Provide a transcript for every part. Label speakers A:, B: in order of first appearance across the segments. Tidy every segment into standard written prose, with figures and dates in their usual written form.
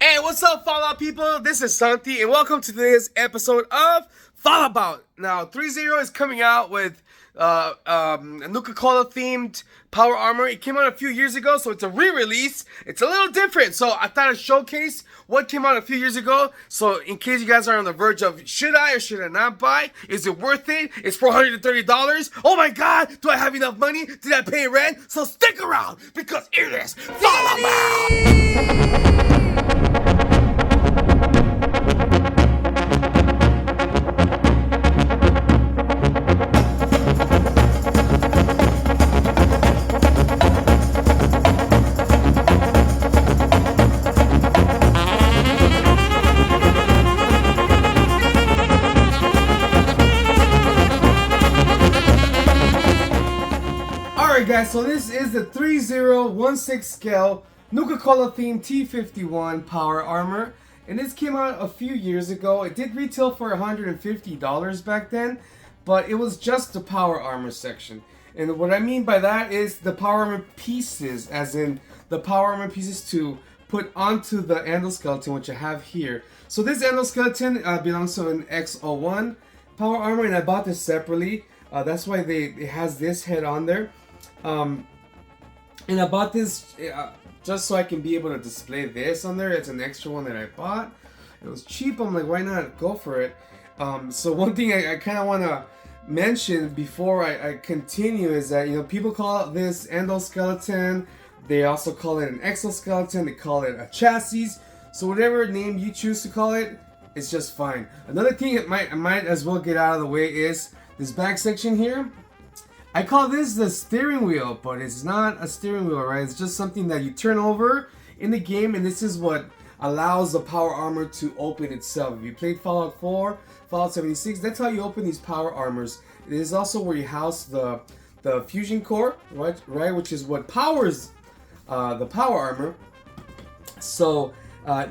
A: Hey, what's up, Fallout people? This is Santi, and welcome to today's episode of Fallabout. Now, Threezero is coming out with a Nuka Cola themed Power Armor. It came out a few years ago, so it's a re-release. It's a little different, so I thought I'd showcase what came out a few years ago. So, in case you guys are on the verge of should I or should I not buy? Is it worth it? It's $430. Oh my God! Do I have enough money? Did I pay rent? So stick around because it is Fallabout. Alright guys, so this is the 3016 scale Nuka Cola themed T51 Power Armor, and this came out a few years ago. It did retail for $150 back then, but it was just the Power Armor section. And what I mean by that is the Power Armor pieces, as in the Power Armor pieces to put onto the endoskeleton, which I have here. So this endoskeleton belongs to an X01 Power Armor, and I bought this separately. That's why it has this head on there. And I bought this just so I can be able to display this on there. It's an extra one that I bought. It was cheap. I'm like, why not go for it? So one thing I kind of want to mention before I continue is that, you know, people call this endoskeleton. They also call it an exoskeleton. They call it a chassis. So whatever name you choose to call it, it's just fine. Another thing I might as well get out of the way is this back section here. I call this the steering wheel, but it's not a steering wheel, right? It's just something that you turn over in the game, and this is what allows the Power Armor to open itself. If you played Fallout 4, Fallout 76, that's how you open these Power Armors. It is also where you house the fusion core, right? Which is what powers the Power Armor. So,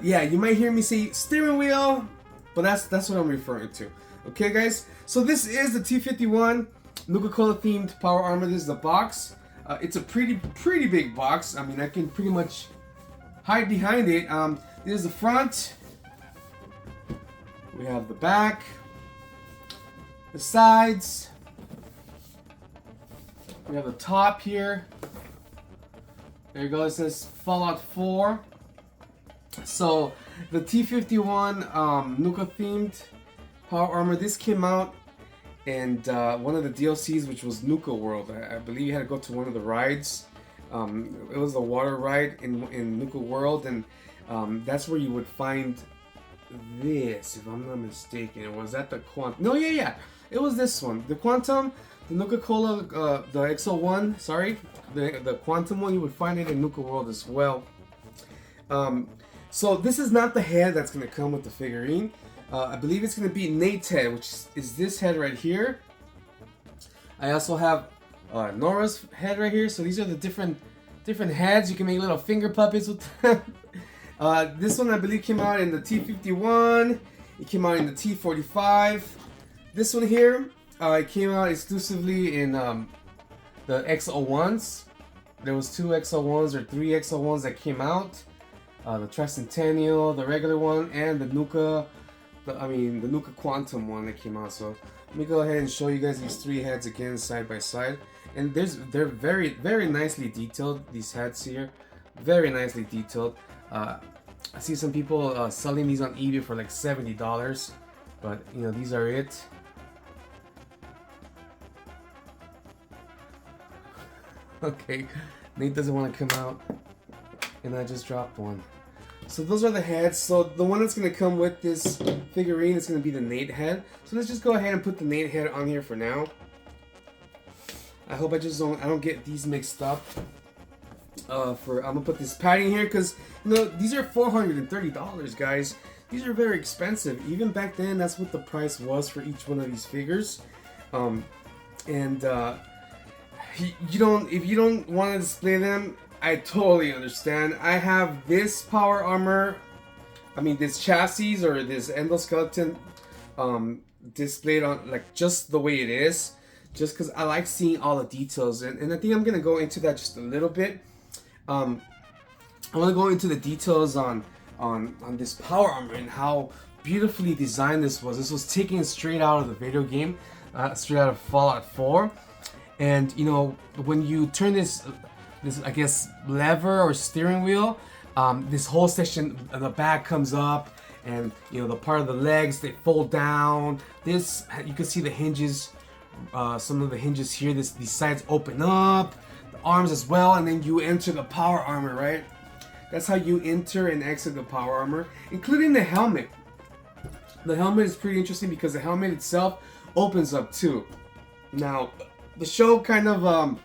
A: yeah, you might hear me say steering wheel, but that's what I'm referring to. Okay, guys? So this is the T51 Nuka Cola themed Power Armor. This is the box. It's a pretty big box. I mean, I can pretty much hide behind it. This is the front. We have the back, the sides. We have the top here. There you go. It says Fallout 4. So the T51 Nuka themed Power Armor. This came out and one of the DLCs, which was Nuka World. I believe you had to go to one of the rides. It was a water ride in Nuka World, and that's where you would find this, if I'm not mistaken. It was at the Quantum. No, yeah. It was this one. The Quantum, the Nuka Cola, the XO1, sorry. The Quantum one, you would find it in Nuka World as well. So this is not the head that's going to come with the figurine. I believe it's going to be Nate's head, which is this head right here. I also have Nora's head right here. So these are the different heads. You can make little finger puppets with them. This one I believe came out in the T51. It came out in the T45. This one here, it came out exclusively in the XO1s. There was 2 XO1s or 3 XO1s that came out. The Tricentennial, the regular one, and the Nuka. The Nuka Quantum one that came out. So let me go ahead and show you guys these 3 heads again side by side. And they're very nicely detailed. These heads here, very nicely detailed. I see some people selling these on eBay for like $70, but you know, these are it. Okay, Nate doesn't want to come out, and I just dropped one. So those are the heads. So the one that's going to come with this figurine is going to be the Nate head. So let's just go ahead and put the Nate head on here for now. I hope I don't get these mixed up. I'm gonna put this padding here because, you know, these are $430, guys. These are very expensive. Even back then, that's what the price was for each one of these figures. If you don't want to display them, I totally understand. I have this Power Armor, this chassis or this endoskeleton displayed on like just the way it is, just because I like seeing all the details, and I think I'm gonna go into that just a little bit. I want to go into the details on on this power armor and how beautifully designed this was. This was taken straight out of the video game, straight out of Fallout 4. And you know, when you turn this I guess lever or steering wheel, this whole section of the back comes up, and you know, the part of the legs, they fold down. This, you can see the hinges, some of the hinges here. These sides open up, the arms as well, and then you enter the power armor, right? That's how you enter and exit the power armor, including the helmet. The helmet is pretty interesting because the helmet itself opens up too. Now, the show kind of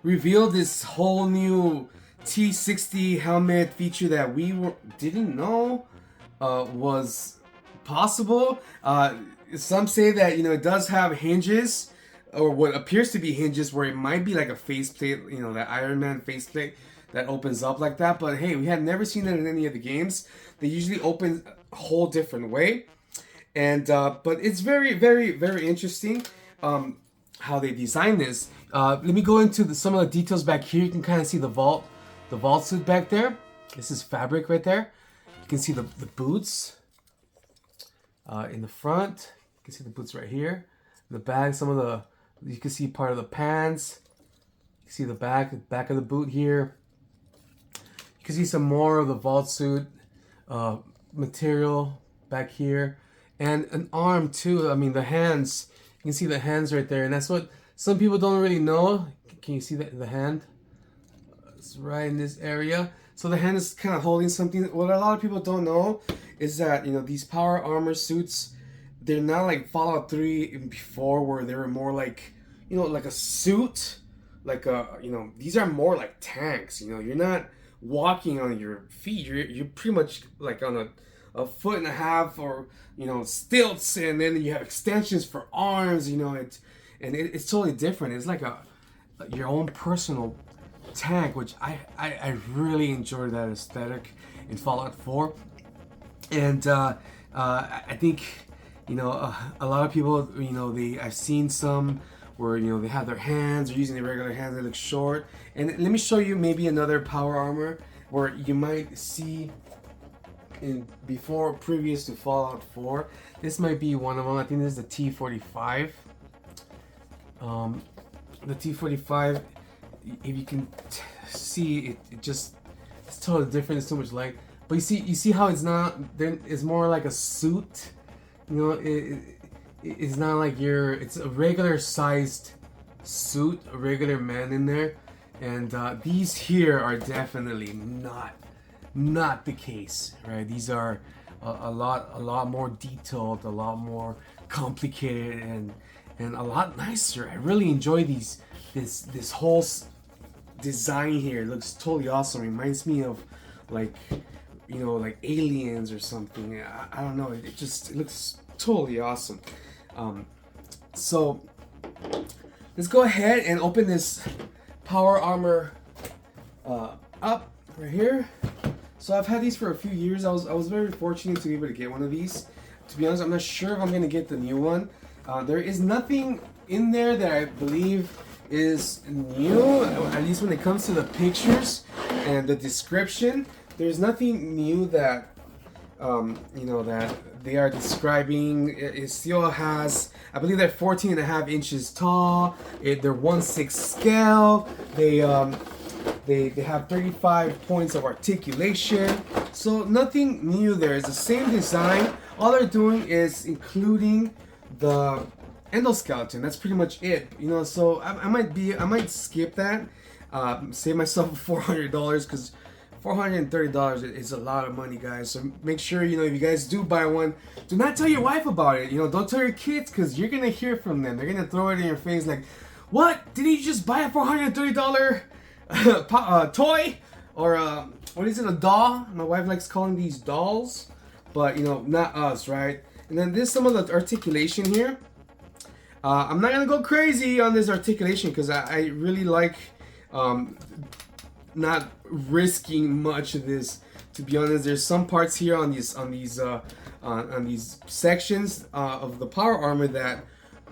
A: revealed this whole new T60 helmet feature that we didn't know was possible. Some say that, you know, it does have hinges, or what appears to be hinges, where it might be like a faceplate, you know, that Iron Man faceplate that opens up like that. But hey, we had never seen it in any of the games. They usually open a whole different way, and but it's very, very, very interesting how they designed this. Let me go into some of the details back here. You can kind of see the vault suit back there. This is fabric right there. You can see the boots in the front. You can see the boots right here. In the back, you can see part of the pants. You can see the back of the boot here. You can see some more of the vault suit material back here, and an arm too. I mean, the hands. You can see the hands right there, and that's what some people don't really know. Can you see the hand? It's right in this area. So the hand is kind of holding something. What a lot of people don't know is that, you know, these power armor suits, they're not like Fallout 3 and before, where they were more like, you know, like a suit, like a, you know, these are more like tanks. You know, you're not walking on your feet. You're pretty much like on a foot and a half, or, you know, stilts, and then you have extensions for arms. You know, it's totally different. It's like your own personal tank, which I really enjoyed that aesthetic in Fallout 4. And I think, you know, a lot of people, you know, I've seen some where, you know, they have their hands, they're using their regular hands, they look short. And let me show you maybe another power armor where you might see previous to Fallout 4. This might be one of them. I think this is the T45. The T45, if you can see it, it's totally different. It's too much light, but you see how it's not there. It's more like a suit. You know, it's not like it's a regular sized suit, a regular man in there. And these here are definitely not the case, right? These are a lot more detailed, a lot more complicated, and a lot nicer. I really enjoy this whole design here. It looks totally awesome. It reminds me of, like, you know, like Aliens or something. I don't know. It looks totally awesome. So let's go ahead and open this power armor up right here. So I've had these for a few years. I was very fortunate to be able to get one of these. To be honest, I'm not sure if I'm gonna get the new one. There is nothing in there that I believe is new, at least when it comes to the pictures and the description. There's nothing new that you know, that they are describing. It still has, I believe they're 14.5 inches tall. They're 1/6 scale. They have 35 points of articulation. So nothing new there. It's the same design. All they're doing is including the endoskeleton. That's pretty much it. You know, so I might skip that. Save myself $400, because $430 is a lot of money, guys. So make sure, you know, if you guys do buy one, do not tell your wife about it. You know, don't tell your kids, because you're gonna hear from them. They're gonna throw it in your face like, "What? Did you just buy a $430 toy?" Or what is it, a doll? My wife likes calling these dolls, but you know, not us, right? And then there's some of the articulation here. I'm not gonna go crazy on this articulation because I really like not risking much of this. To be honest, there's some parts here on these sections of the power armor that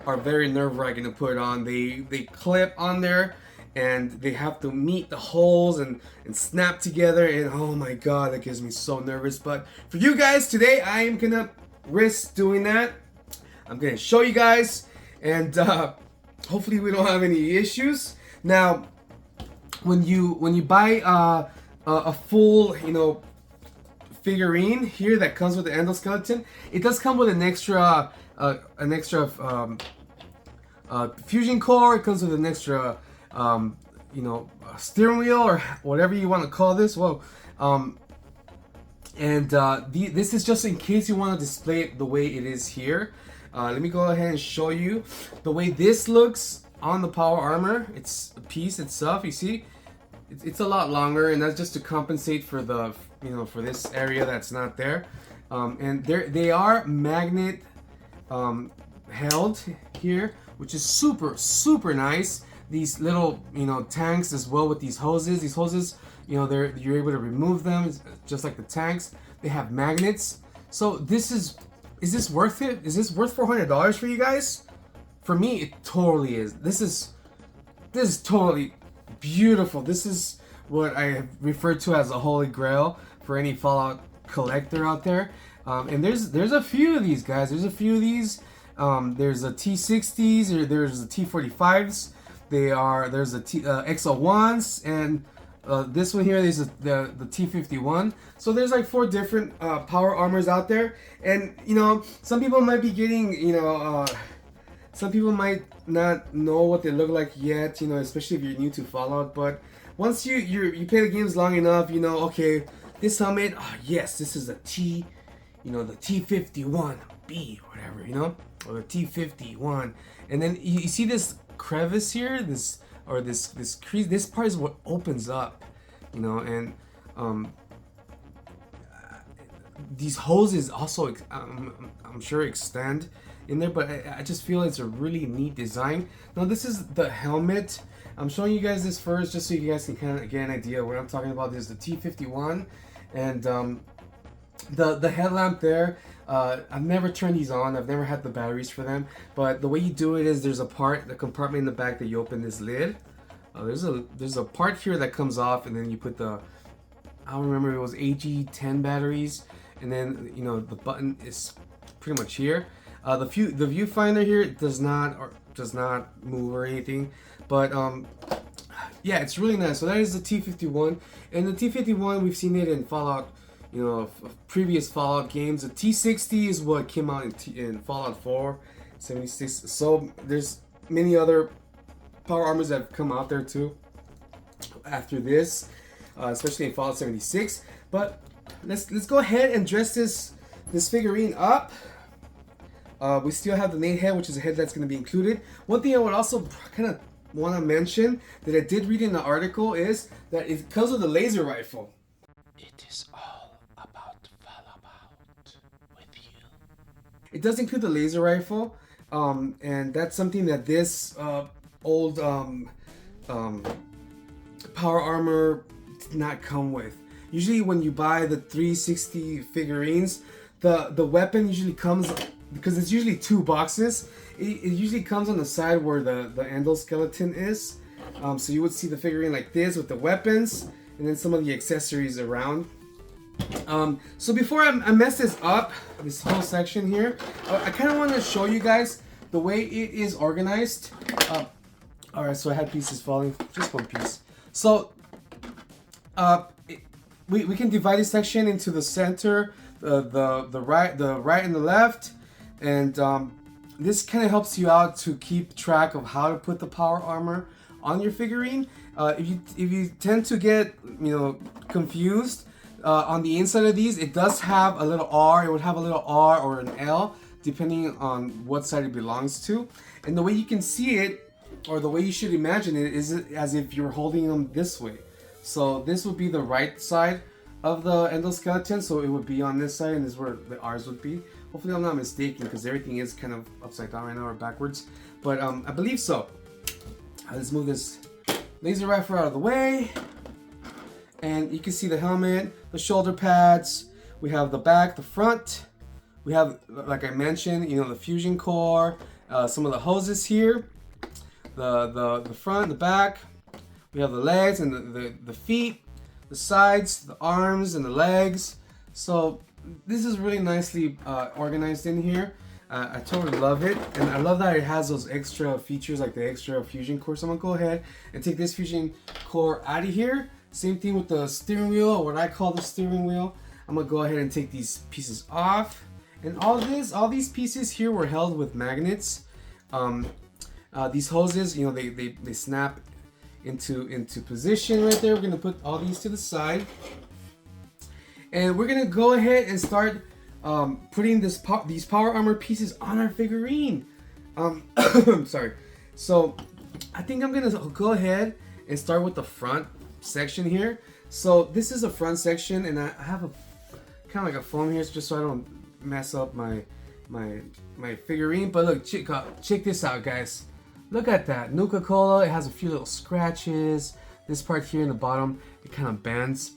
A: are very nerve-wracking to put on. They clip on there, and they have to meet the holes and snap together, and oh my god, that gives me so nervous. But for you guys today, I am gonna risk doing that. I'm gonna show you guys, and hopefully we don't have any issues. Now, when you buy a full, figurine here that comes with the endoskeleton, it does come with an extra fusion core. It comes with an extra steering wheel, or whatever you want to call this. Whoa. This is just in case you want to display it the way it is here. Let me go ahead and show you the way this looks on the Power Armor. It's a piece itself. You see, it's a lot longer, and that's just to compensate for the for this area that's not there. And they are magnet held here, which is super nice. These little tanks as well with these hoses. These hoses, you're able to remove them just like the tanks. They have magnets. So is this worth it? Is this worth $400 for you guys? For me, it totally is. This is totally beautiful. This is what I have referred to as a holy grail for any Fallout collector out there. And there's a few of these guys. There's a few of these. There's a T60s, or there's the T45s. There's the XO1s, and this one here is the T51. So there's like 4 different power armors out there, and some people might be getting some people might not know what they look like yet, especially if you're new to Fallout. But once you play the games long enough, okay, this helmet, yes, this is a T, the T51B, whatever, or the T51, and then you see this crevice here, this crease. This part is what opens up, and these hoses also I'm sure extend in there, but I just feel it's a really neat design. Now this is the helmet. I'm showing you guys this first just so you guys can kind of get an idea what I'm talking about. This is the T51, and the headlamp there. I've never turned these on. I've never had the batteries for them. But the way you do it is there's a compartment in the back that you open this lid. There's a part here that comes off, and then you put I don't remember, it was AG10 batteries, and then the button is pretty much here. The viewfinder here does not move or anything, but yeah, it's really nice. So that is the T51, and the T51 we've seen it in Fallout. Previous Fallout games. The T60 is what came out in Fallout 4, 76. So there's many other power armors that have come out there too after this, especially in Fallout 76. But let's go ahead and dress this figurine up. We still have the nade head, which is a head that's going to be included. One thing I would also kind of want to mention that I did read in the article is that it comes with a laser rifle. It is all about Fallabout with you. It does include the laser rifle, and that's something that this old power armor did not come with. Usually when you buy the 360 figurines, the weapon usually comes, because it's usually 2 boxes, it usually comes on the side where the endoskeleton is. So you would see the figurine like this with the weapons, and then some of the accessories around. So before I mess this up, this whole section here, I kind of want to show you guys the way it is organized. Alright, so I had pieces falling, just one piece. So we can divide this section into the center, the right and the left, and this kind of helps you out to keep track of how to put the power armor on your figurine. If you tend to get confused on the inside of these, it does have a little R. It would have a little R or an L depending on what side it belongs to. And the way you can see it, or the way you should imagine it, is as if you're holding them this way. So this would be the right side of the endoskeleton, so it would be on this side, and this is where the R's would be. Hopefully I'm not mistaken, because everything is kind of upside down right now, or backwards. But I believe so. Let's move this laser rifle out of the way. And you can see the helmet, the shoulder pads. We have the back, the front. We have, like I mentioned, the fusion core, some of the hoses here. The front, the back. We have the legs and the feet, the sides, the arms, and the legs. So this is really nicely organized in here. I totally love it, and I love that it has those extra features like the extra fusion core. So I'm gonna go ahead and take this fusion core out of here. Same thing with the steering wheel, or what I call the steering wheel. I'm gonna go ahead and take these pieces off, and all these pieces here were held with magnets. These hoses, you know, they snap into position right there. We're gonna put all these to the side, and we're gonna go ahead and start putting these power armor pieces on our figurine. Sorry. So I think I'm gonna go ahead and start with the front section here. So this is a front section, and I have a kind of like a foam here just so I don't mess up my figurine. But look, check this out, guys. Look at that, Nuka Cola. It has a few little scratches. This part here in the bottom, it kind of bends.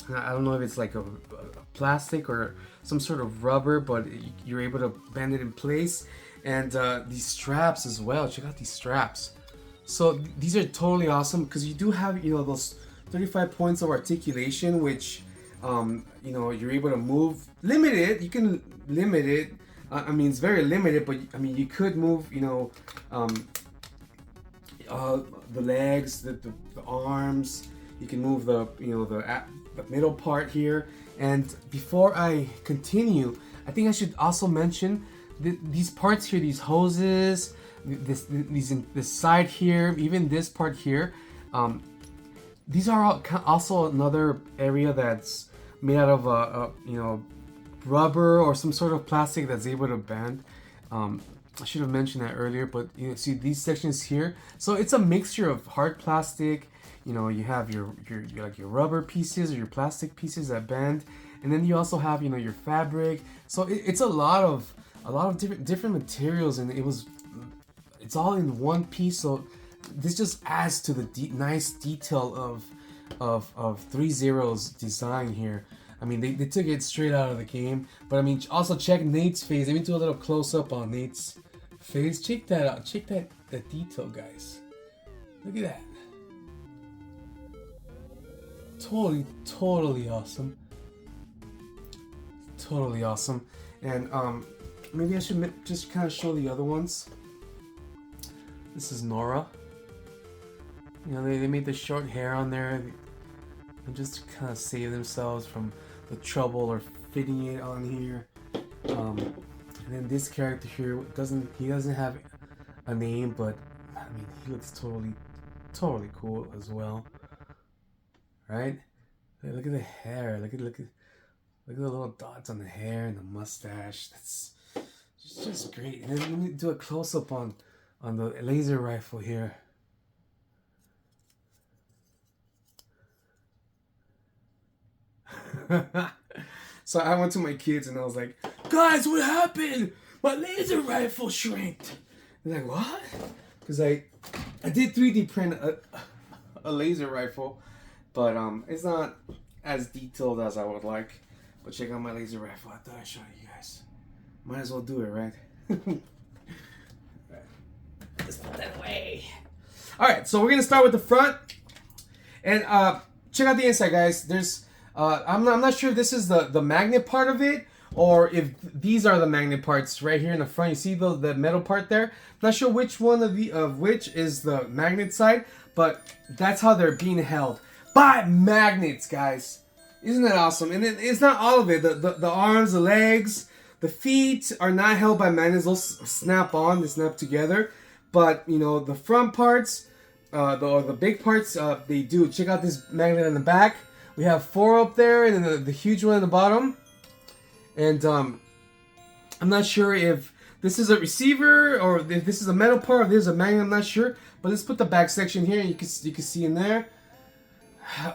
A: I don't know if it's like a plastic or some sort of rubber, but you're able to bend it in place. And these straps as well. Check out these straps. So these are totally awesome because you do have, you know, those 35 points of articulation, which you know, you're able to move limited. You can limit it. I mean, it's very limited, but I mean, you could move, you know, the legs, the arms. You can move the, you know, the middle part here. And before I continue, I think I should also mention these parts here, these hoses, this side here, even this part here. These are also another area that's made out of you know, rubber or some sort of plastic that's able to bend. I should have mentioned that earlier, but you know, see these sections here. So it's a mixture of hard plastic. You know, you have your like your rubber pieces or your plastic pieces that bend, and then you also have, you know, your fabric. So it's a lot of different materials, and it's all in one piece. So this just adds to the nice detail of Threezero's design here. I mean, they took it straight out of the game. But I mean, also check Nate's face. Let me do a little close up on Nate's face. Check that out. Check that detail, guys. Look at that. Totally awesome. Totally awesome. And maybe I should just kind of show the other ones. This is Nora. You know, they made the short hair on there and just to kind of save themselves from the trouble or fitting it on here. And then this character here doesn't have a name, but I mean, he looks totally cool as well, right? Look at the hair. Look at the little dots on the hair and the mustache. That's just great. And then let me do a close up on the laser rifle here. So I went to my kids and I was like, guys, what happened? My laser rifle shrinked. They're like, what? Because I did 3D print a laser rifle, but it's not as detailed as I would like. But check out my laser rifle. I thought I'd show you guys. Might as well do it, right? Let's put that away. Alright, so we're gonna start with the front. And check out the inside, guys. There's I'm not sure if this is the magnet part of it, or if these are the magnet parts right here in the front. You see the metal part there? Not sure which one of which is the magnet side, but that's how they're being held by magnets, guys. Isn't that awesome? And it's not all of it. The arms, the legs, the feet are not held by magnets. Those snap on, they snap together. But you know, the front parts, the big parts, they do. Check out this magnet in the back. We have 4 up there, and then the huge one at the bottom. And I'm not sure if this is a receiver or if this is a metal part, or if this is a magnet. I'm not sure. But let's put the back section here. You can see in there.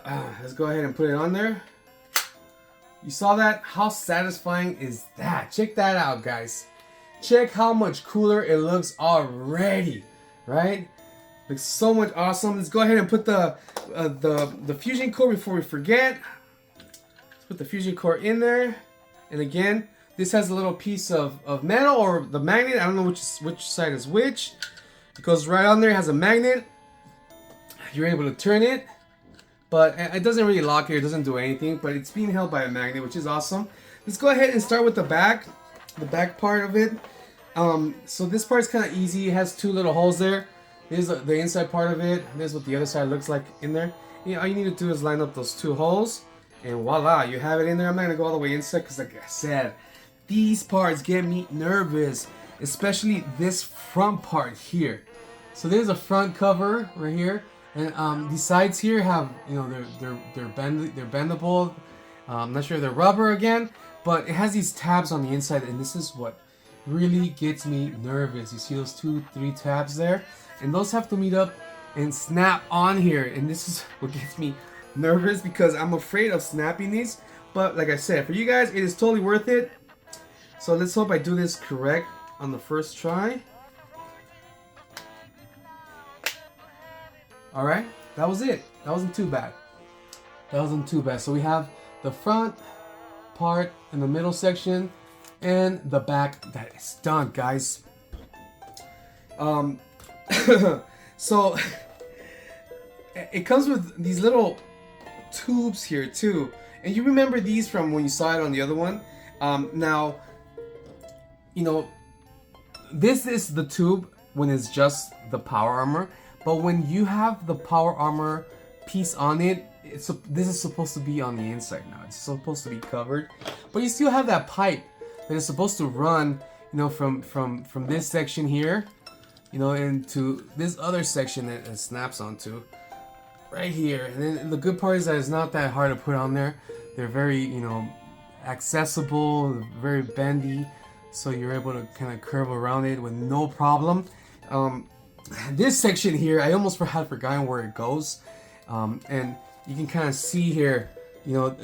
A: Let's go ahead and put it on there. You saw that? How satisfying is that? Check that out, guys. Check how much cooler it looks already, right? Looks so much awesome. Let's go ahead and put the fusion core before we forget. Let's put the fusion core in there. And again, this has a little piece of metal or the magnet. I don't know which side is which. It goes right on there. It has a magnet. you're able to turn it, but it doesn't really lock it, it doesn't do anything, but it's being held by a magnet, which is awesome. Let's go ahead and start with the back part of it. So this part's kind of easy. It has two little holes there. Here's the inside part of it. Here's what the other side looks like in there. All you need to do is line up those two holes, and voila, you have it in there. I'm not gonna go all the way inside because, like I said, these parts get me nervous, especially this front part here. So there's a front cover right here, and these sides here have, you know, they're bendable. I'm not sure if they're rubber again, but it has these tabs on the inside, and this is what really gets me nervous. You see those 2-3 tabs there, and those have to meet up and snap on here, and this is what gets me nervous because I'm afraid of snapping these. But like I said, for you guys, it is totally worth it. So let's hope I do this correct on the first try. Alright, that was it. That wasn't too bad. So we have the front part and the middle section and the back. That is done, guys. So it comes with these little tubes here too, and you remember these from when you saw it on the other one. Now, you know, this is the tube when it's just the power armor, but when you have the power armor piece on it, this is supposed to be on the inside now. It's supposed to be covered, but you still have that pipe that is supposed to run, you know, from this section here, you know, into this other section that it snaps onto right here. And then the good part is that it's not that hard to put on there. They're very, you know, accessible, very bendy, so you're able to kind of curve around it with no problem. This section here, I almost had forgotten where it goes, and you can kind of see here, you know,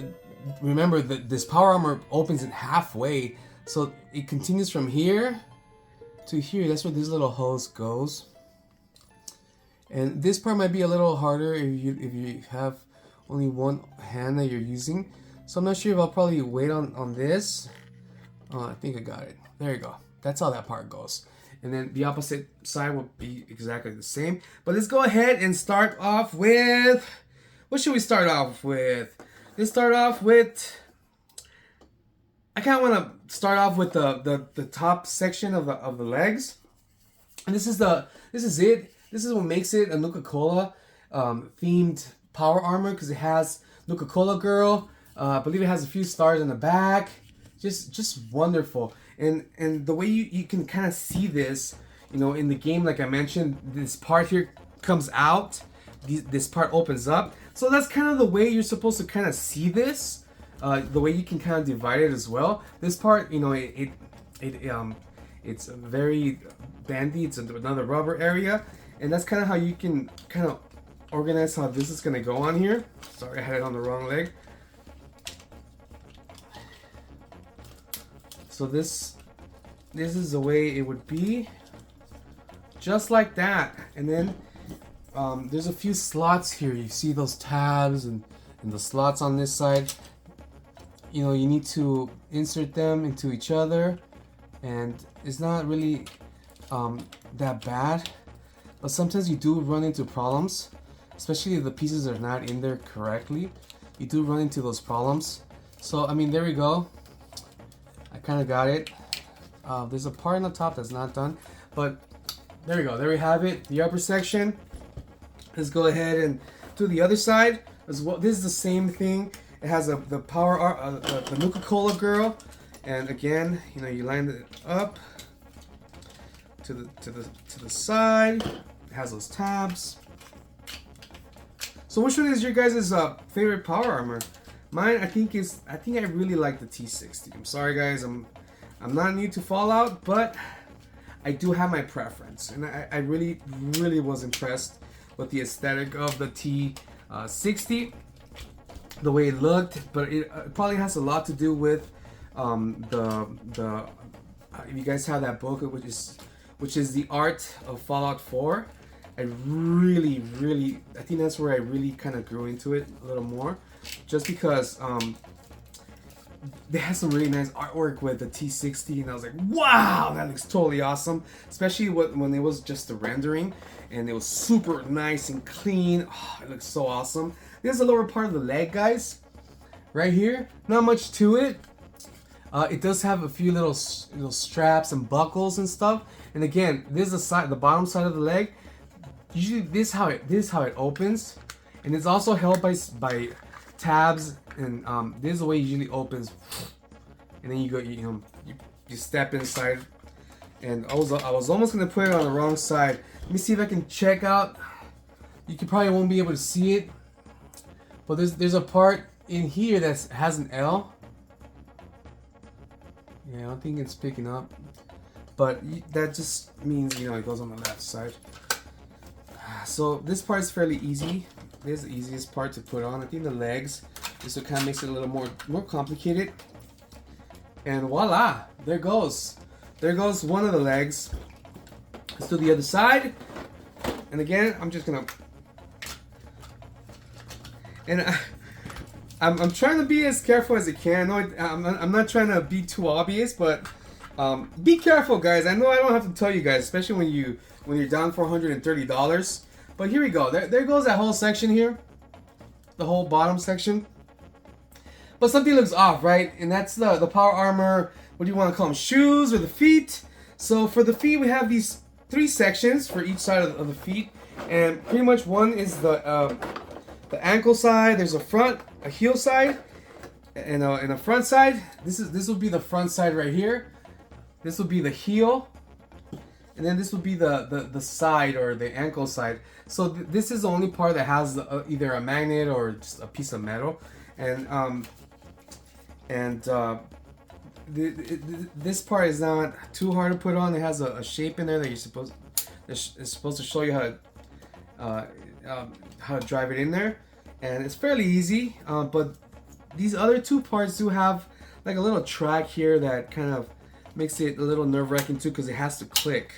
A: remember that this power armor opens it halfway, so it continues from here to here. That's where this little hose goes. And this part might be a little harder if you have only one hand that you're using. So I'm not sure if I'll probably wait on this. Oh, I think I got it. There you go. That's how that part goes. And then the opposite side will be exactly the same. But let's go ahead and start off with... What should we start off with? Let's start off with... I kind of want to start off with the top section of the legs. And this is it. This is what makes it a Nuka Cola themed power armor, because it has Nuka Cola Girl. I believe it has a few stars in the back. Just wonderful. And the way you can kind of see this, you know, in the game, like I mentioned, this part here comes out. This part opens up. So that's kind of the way you're supposed to kind of see this. The way you can kind of divide it as well. This part, you know, it's very bendy. It's another rubber area, and that's kind of how you can kind of organize how this is gonna go on here. Sorry, I had it on the wrong leg. So this is the way it would be, just like that. And then there's a few slots here. You see those tabs and the slots on this side. You know, you need to insert them into each other, and it's not really that bad, but sometimes you do run into problems, especially if the pieces are not in there correctly. You do run into those problems. So I mean, there we go. I kind of got it. There's a part on the top that's not done, but there we go. There we have it, the upper section. Let's go ahead and do the other side as well. This is the same thing. It has the the Nuka Cola Girl, and again, you know, you line it up to the side. It has those tabs. So which one is your guys' favorite power armor? Mine, I think I really like the T60. I'm sorry guys, I'm not new to Fallout, but I do have my preference, and I really was impressed with the aesthetic of the T60, the way it looked. But it probably has a lot to do with if you guys have that book, which is the art of Fallout 4. I think that's where I really kind of grew into it a little more, just because they had some really nice artwork with the T60, and I was like, wow, that looks totally awesome. Especially when it was just the rendering, and it was super nice and clean. Oh, it looks so awesome. There's the lower part of the leg, guys. Right here, not much to it. It does have a few little straps and buckles and stuff. And again, this is the bottom side of the leg. Usually, this is how it opens, and it's also held by tabs. And this is the way it usually opens. And then you go, you step inside. And I was almost gonna put it on the wrong side. Let me see if I can check out. You probably won't be able to see it, but there's a part in here that has an L. Yeah, I don't think it's picking up, but that just means it goes on the left side. So this part is fairly easy. This is the easiest part to put on. I think the legs, this one kind of makes it a little more complicated. And voila, there goes one of the legs. Let's do the other side. And again, I'm just gonna, and I'm trying to be as careful as I can. I know I'm not trying to be too obvious, but be careful, guys. I know I don't have to tell you guys, especially when you're down for $130. But here we go. There goes that whole section here, the whole bottom section. But something looks off, right? And that's the power armor. What do you want to call them? Shoes or the feet? So for the feet, we have these 3 sections for each side of the feet, and pretty much one is the ankle side. There's a heel side, and a front side. This will be the front side right here. This will be the heel, and then this will be the side or the ankle side. So this is the only part that has either a magnet or just a piece of metal, and this part is not too hard to put on. It has a shape in there that it's supposed to show you how to drive it in there, and it's fairly easy. But these other 2 parts do have like a little track here that kind of makes it a little nerve-wracking too, because it has to click.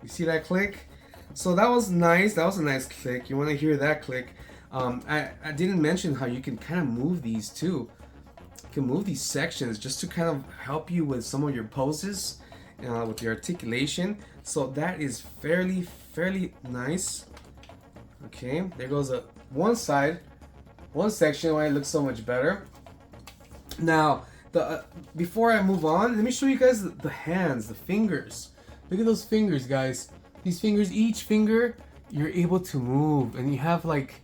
A: You see that click? So that was nice. That was a nice click. You want to hear that click. I didn't mention how you can kind of move these too. You can move these sections just to kind of help you with some of your poses, with your articulation. So that is fairly nice. Okay, there goes one section where it looks so much better. Now, before I move on, let me show you guys the hands, the fingers. Look at those fingers, guys. These fingers, each finger, you're able to move, and you have like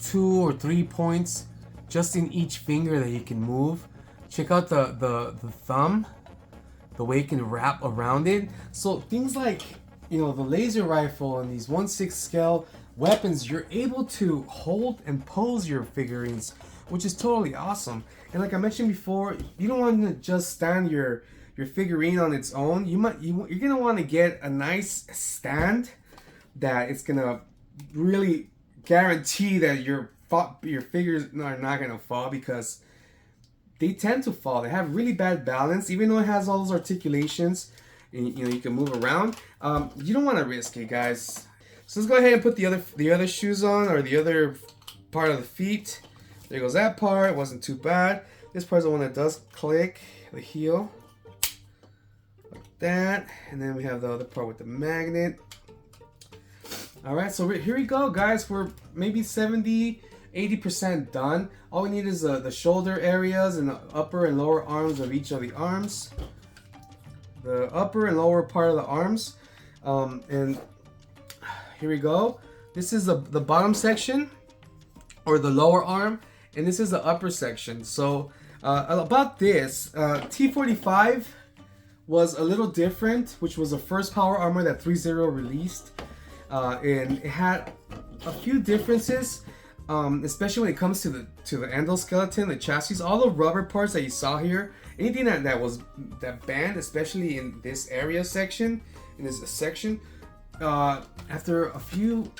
A: 2 or 3 points just in each finger that you can move. Check out the thumb, the way you can wrap around it. So things like, the laser rifle and these 1/6 scale weapons, you're able to hold and pose your figurines, which is totally awesome. And like I mentioned before, you don't want to just stand your figurine on its own. You're gonna want to get a nice stand that it's gonna really guarantee that your figures are not gonna fall, because they tend to fall. They have really bad balance, even though it has all those articulations. And, you can move around. You don't want to risk it, guys. So let's go ahead and put the other shoes on, or the other part of the feet. There goes that part. It wasn't too bad. This part's the one that does click, the heel, like that. And then we have the other part with the magnet. All right, so here we go, guys. We're maybe 70-80% done. All we need is the shoulder areas and the upper and lower arms of each of the arms. The upper and lower part of the arms. And here we go. This is the bottom section, or the lower arm, and this is the upper section. So about this, T45 was a little different, which was the first power armor that Threezero released. And it had a few differences, especially when it comes to the endoskeleton, the chassis, all the rubber parts that you saw here. Anything that banned, especially in this area section, in this section, after a few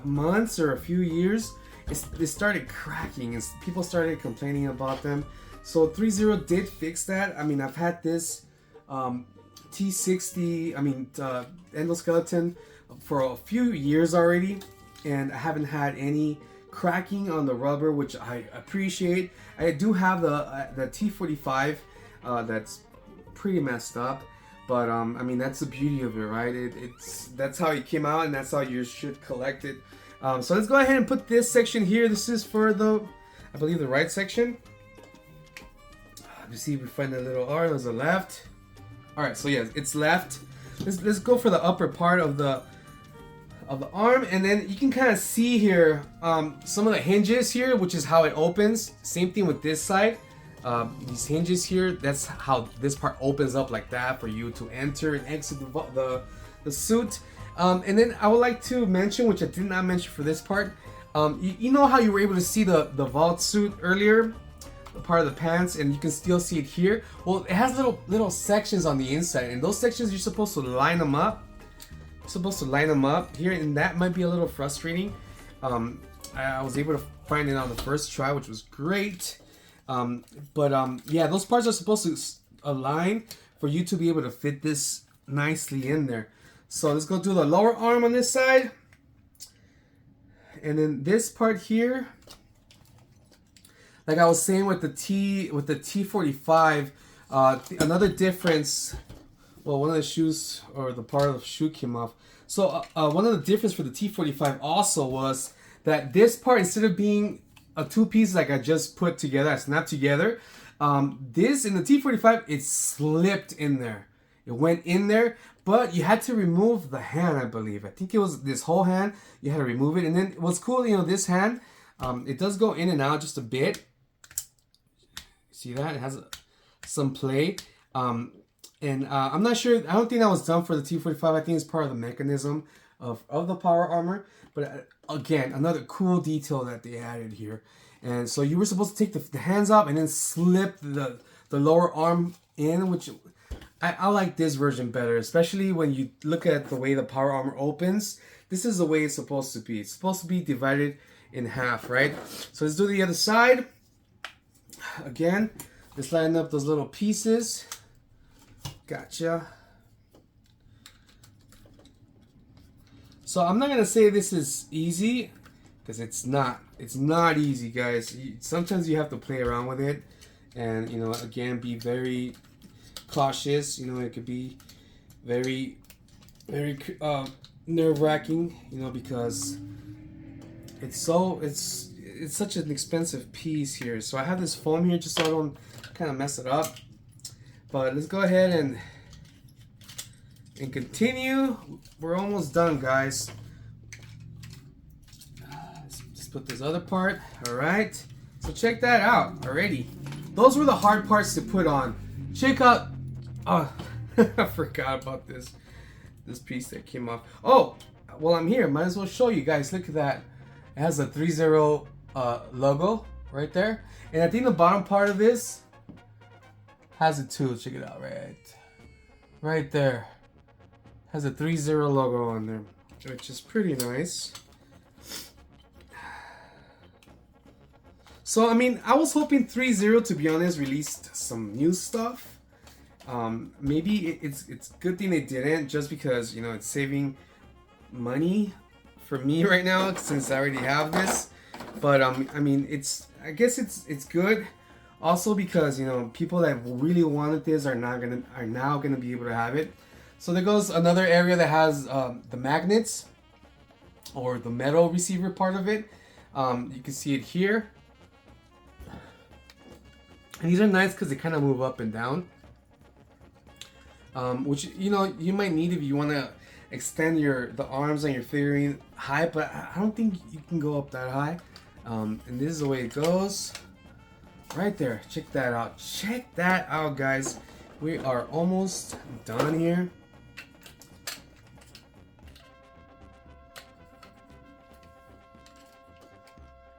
A: months or a few years, it started cracking, and people started complaining about them. So Threezero did fix that. I mean, I've had this T60, endoskeleton for a few years already, and I haven't had any cracking on the rubber, which I appreciate. I do have the T45 that's pretty messed up, but I mean, that's the beauty of it, right? That's how it came out, and that's how you should collect it. So let's go ahead and put this section here. This is for the, I believe, the right section. You see, we find a little R. There's a left. All right, so yeah, it's left. Let's go for the upper part of the arm, and then you can kind of see here some of the hinges here, which is how it opens. Same thing with this side. These hinges here, that's how this part opens up like that for you to enter and exit the suit. And then I would like to mention, which I did not mention for this part, you know how you were able to see the vault suit earlier, the part of the pants, and you can still see it here. Well, it has little sections on the inside, and those sections you're supposed to line them up. You're supposed to line them up here, and that might be a little frustrating. I was able to find it on the first try, which was great. Yeah, those parts are supposed to align for you to be able to fit this nicely in there. So let's go do the lower arm on this side, and then this part here. Like I was saying with the T45, another difference. Well, one of the shoes, or the part of the shoe, came off. So one of the difference for the T45 also was that this part, instead of being a two-piece like I just put together, I snapped together, this in the T45, it slipped in there. It went in there, but you had to remove the hand, I believe. I think it was this whole hand. You had to remove it. And then what's cool, you know, this hand, it does go in and out just a bit. See that? It has some play. I'm not sure. I don't think that was done for the T45. I think it's part of the mechanism of the power armor. But again, another cool detail that they added here. And so you were supposed to take the hands off and then slip the lower arm in, which I like this version better, especially when you look at the way the power armor opens. This is the way it's supposed to be. It's supposed to be divided in half, right? So let's do the other side. Again, let's line up those little pieces. Gotcha. So I'm not gonna say this is easy, because it's not. It's not easy, guys. Sometimes you have to play around with it, and you know, again, be very cautious. You know, it could be very nerve-wracking. You know, because it's such an expensive piece here. So I have this foam here just so I don't kind of mess it up. But let's go ahead and continue. We're almost done, guys. Let's just put this other part. All right. So check that out already. Those were the hard parts to put on. Check out. Oh, I forgot about this piece that came off. Oh, well, I'm here. Might as well show you guys. Look at that. It has a Threezero logo right there, and I think the bottom part of this has it too. Check it out, right there. Has a Threezero logo on there, which is pretty nice. So I mean, I was hoping Threezero, to be honest, released some new stuff. Maybe it's a good thing they didn't, just because, you know, it's saving money for me right now since I already have this. But I mean, I guess it's good. Also because, you know, people that really wanted this are now gonna be able to have it. So there goes another area that has the magnets, or the metal receiver part of it. You can see it here. And these are nice because they kind of move up and down. Which, you know, you might need if you want to extend the arms on your figurine high, but I don't think you can go up that high. And this is the way it goes. Right there. Check that out. Check that out, guys. We are almost done here.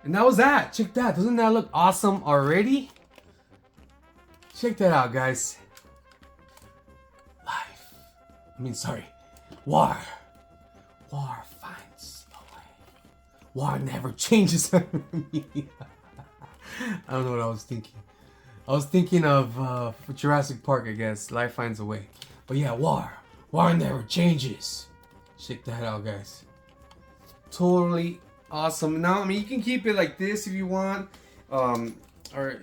A: And that was that. Check that. Doesn't that look awesome already? Check that out, guys. War. War finds a way. War never changes. I don't know what I was thinking. I was thinking of Jurassic Park, I guess. Life finds a way. But yeah, war. War never changes. Check that out, guys. Totally Awesome. Now, I mean, you can keep it like this if you want, or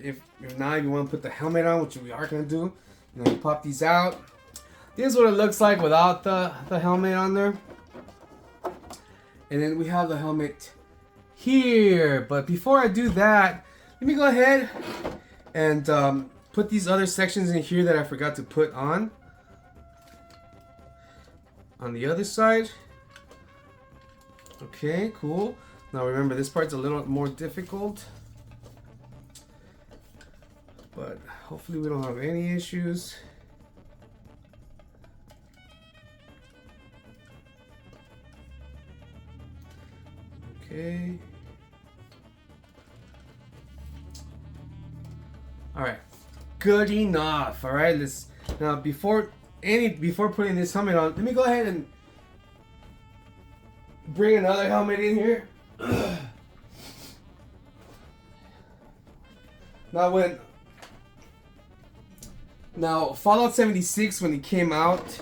A: if not, if you want to put the helmet on, which we are gonna do. You know, you pop these out. This is what it looks like without the helmet on there. And then we have the helmet here. But before I do that, let me go ahead and put these other sections in here that I forgot to put on the other side. Okay, cool. Now remember, this part's a little more difficult, but hopefully we don't have any issues. Okay. All right. Good enough. All right. Let's now before putting this helmet on, let me go ahead and bring another helmet in here. Now Fallout 76, when it came out,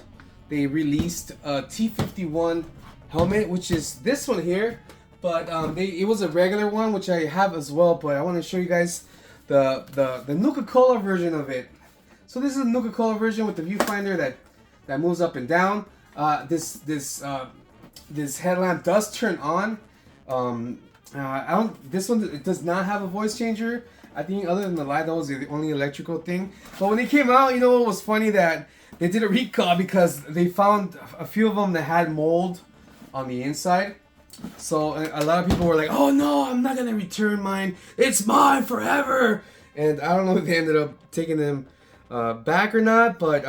A: they released a T51 helmet, which is this one here, but it was a regular one, which I have as well, but I want to show you guys the Nuka Cola version of it. So this is a Nuka Cola version with the viewfinder that moves up and down. This headlamp does turn on. This one, it does not have a voice changer. I think other than the light, that was the only electrical thing. But when they came out, you know what was funny? That they did a recall because they found a few of them that had mold on the inside. So a lot of people were like, "Oh no, I'm not gonna return mine. It's mine forever." And I don't know if they ended up taking them back or not, but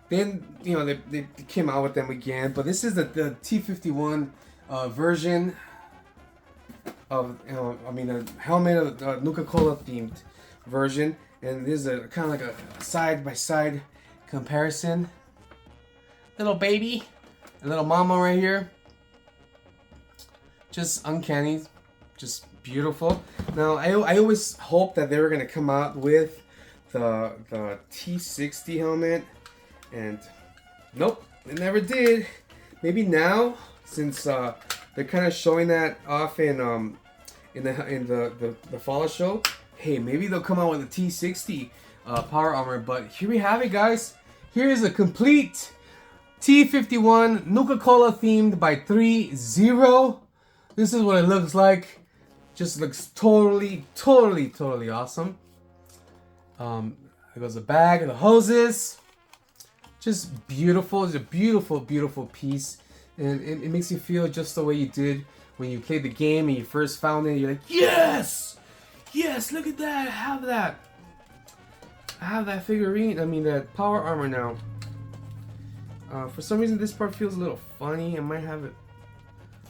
A: then you know they came out with them again. But this is the T51 version of, you know, I mean, a helmet of the Nuka Cola themed version, and this is a kind of like a side by side comparison. Little baby, a little mama right here. Just uncanny, just beautiful. Now I always hoped that they were gonna come out with the T60 helmet, and nope, they never did. Maybe now, since they're kind of showing that off in the Fallout show, hey, maybe they'll come out with a T60 power armor. But here we have it, guys. Here is a complete T51 Nuka Cola themed by Threezero. This is what it looks like. Just looks totally awesome. There goes the bag and the hoses. Just beautiful. It's a beautiful piece. And it makes you feel just the way you did when you played the game and you first found it. You're like, yes! Yes, look at that. I have that. I have that figurine. I mean, that power armor now. For some reason, this part feels a little funny. I might have it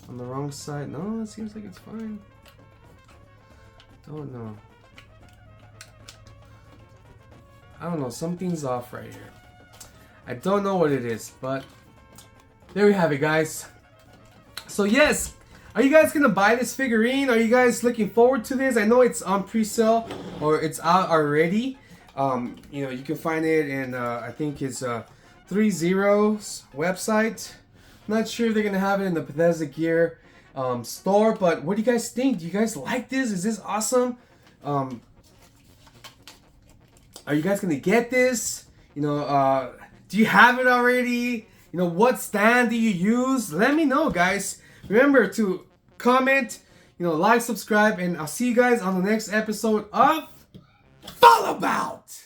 A: on the wrong side. No, it seems like it's fine. Don't know. I don't know. Something's off right here. I don't know what it is, but there we have it, guys. So yes, are you guys gonna buy this figurine? Are you guys looking forward to this? I know it's on pre-sale or it's out already. You know, you can find it in I think it's Threezero's website. Not sure if they're gonna have it in the Bethesda Gear store, but what do you guys think? Do you guys like this? Is this awesome? Are you guys gonna get this? You know, do you have it already? You know, what stand do you use? Let me know, guys. Remember to comment, you know, like, subscribe, and I'll see you guys on the next episode of Fallabout.